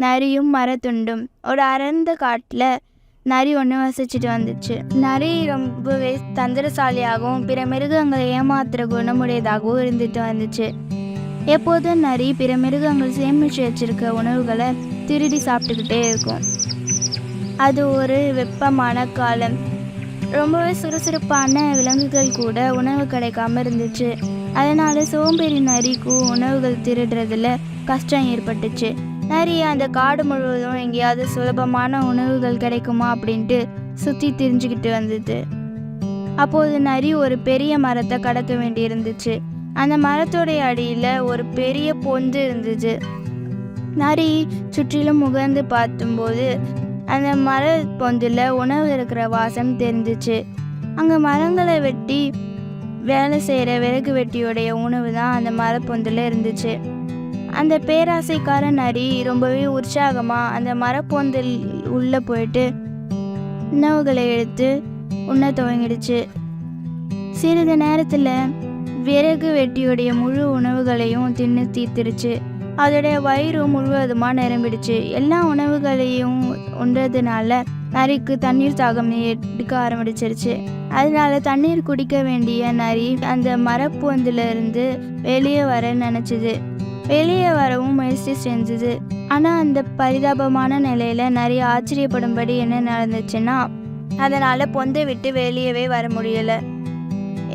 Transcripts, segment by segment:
நரியும் மரத்துண்டும். ஒரு அடர்ந்த காட்டில் நரி ஒன்று வசிச்சுட்டு வந்துச்சு. நரி ரொம்பவே தந்திரசாலியாகவும் பிற மிருகங்களை ஏமாத்துற குணமுடையதாகவும் இருந்துட்டு வந்துச்சு. எப்போதும் நரி பிற மிருகங்கள் சேமிச்சு வச்சிருக்க உணவுகளை திருடி சாப்பிட்டுக்கிட்டே இருக்கும். அது ஒரு வெப்பமான காலம். ரொம்பவே சுறுசுறுப்பான விலங்குகள் கூட உணவு கிடைக்காம இருந்துச்சு. அதனால சோம்பேறி நரிக்கும் உணவுகள் திருடுறதுல கஷ்டம் ஏற்பட்டுச்சு. நரி அந்த காடு முழுவதும் எங்கேயாவது சுலபமான உணவுகள் கிடைக்குமா அப்படின்ட்டு சுற்றி திரிஞ்சுக்கிட்டு வந்தது. அப்போது நரி ஒரு பெரிய மரத்தை கடக்க வேண்டி இருந்துச்சு. அந்த மரத்தோடைய அடியில் ஒரு பெரிய பொந்து இருந்துச்சு. நரி சுற்றிலும் முகர்ந்து பார்க்கும்போது அந்த மர பொந்தில் உணவு இருக்கிற வாசம் தெரிஞ்சிச்சு. அங்கே மரங்களை வெட்டி வேலை செய்கிற விறகு வெட்டியோடைய உணவு தான் அந்த மரப்பொந்தில் இருந்துச்சு. அந்த பேராசைக்கார நரி ரொம்பவே உற்சாகமாக அந்த மரப்பொந்தில் உள்ளே போயிட்டு உணவுகளை எடுத்து உண்ண துவங்கிடுச்சு. சிறிது நேரத்தில் விறகு வெட்டியோடைய முழு உணவுகளையும் தின்னு தீர்த்துருச்சு. அதோடைய வயிறு முழுவதுமாக நிரம்பிடுச்சு. எல்லா உணவுகளையும் உண்றதுனால நரிக்கு தண்ணீர் தாகம் எடுக்க ஆரம்பிச்சிருச்சு. அதனால தண்ணீர் குடிக்க வேண்டிய நரி அந்த மரப்பொந்திலிருந்து வெளியே வர நினச்சிது. வெளியே வரவும் முயற்சி செஞ்சுது. ஆனால் அந்த பரிதாபமான நிலையில் நரி ஆச்சரியப்படும்படி என்ன நடந்துச்சுன்னா, அதனால் பொந்தை விட்டு வெளியவே வர முடியலை.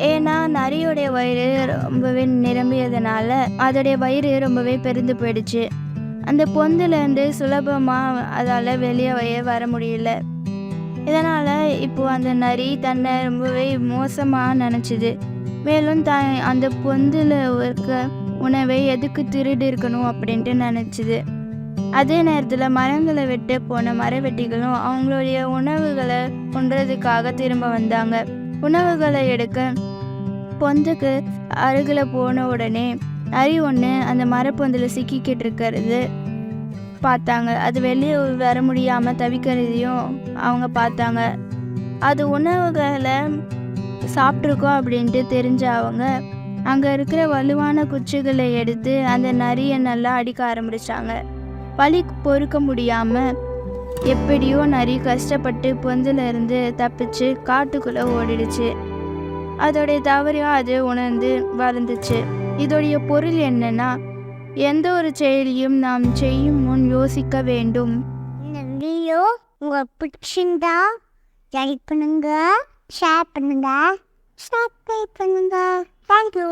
ஏன்னா நரியோடைய வயிறு ரொம்பவே நிரம்பியதுனால அதோடைய வயிறு ரொம்பவே பெருந்து போயிடுச்சு. அந்த பொந்துலேருந்து சுலபமாக அதால் வெளியே வர முடியல. இதனால் இப்போ அந்த நரி தன்னை ரொம்பவே மோசமாக நினச்சிது. மேலும் அந்த பொந்தில் இருக்க உணவை எதுக்கு திருடி இருக்கணும் அப்படின்ட்டு நினச்சிது. அதே நேரத்தில் மரங்களை வெட்ட போன மரவெட்டிகளும் அவங்களுடைய உணவுகளை உண்றதுக்காக திரும்ப வந்தாங்க. உணவுகளை எடுக்க பொந்துக்கு அருகில் போன உடனே நரி ஒன்று அந்த மரப்பொந்தில் சிக்கிக்கிட்டு இருக்கிறது பார்த்தாங்க. அது வெளியே வர முடியாமல் தவிக்கிறதையும் அவங்க பார்த்தாங்க. அது உணவுகளை சாப்பிட்ருக்கோம் அப்படின்ட்டு தெரிஞ்ச அவங்க அங்கே இருக்கிற வலுவான குச்சிகளை எடுத்து அந்த நரியை நல்லா அடிக்க ஆரம்பிச்சாங்க. வலி பொறுக்க முடியாமல் எப்படியோ நரி கஷ்டப்பட்டு பொந்தில் இருந்து தப்பிச்சு காட்டுக்குள்ளே ஓடிடுச்சு. அதோடைய தவறையும் அது உணர்ந்து வளர்ந்துச்சு. இதோடைய பொருள் என்னன்னா, எந்த ஒரு செயலையும் நாம் செய்யும் முன் யோசிக்க வேண்டும். இந்த வீடியோ உங்களுக்கு பிடிச்சிருந்தா லைக் பண்ணுங்க, ஷேர் பண்ணுங்க, சப்ஸ்கிரைப் பண்ணுங்க. தேங்க்யூ.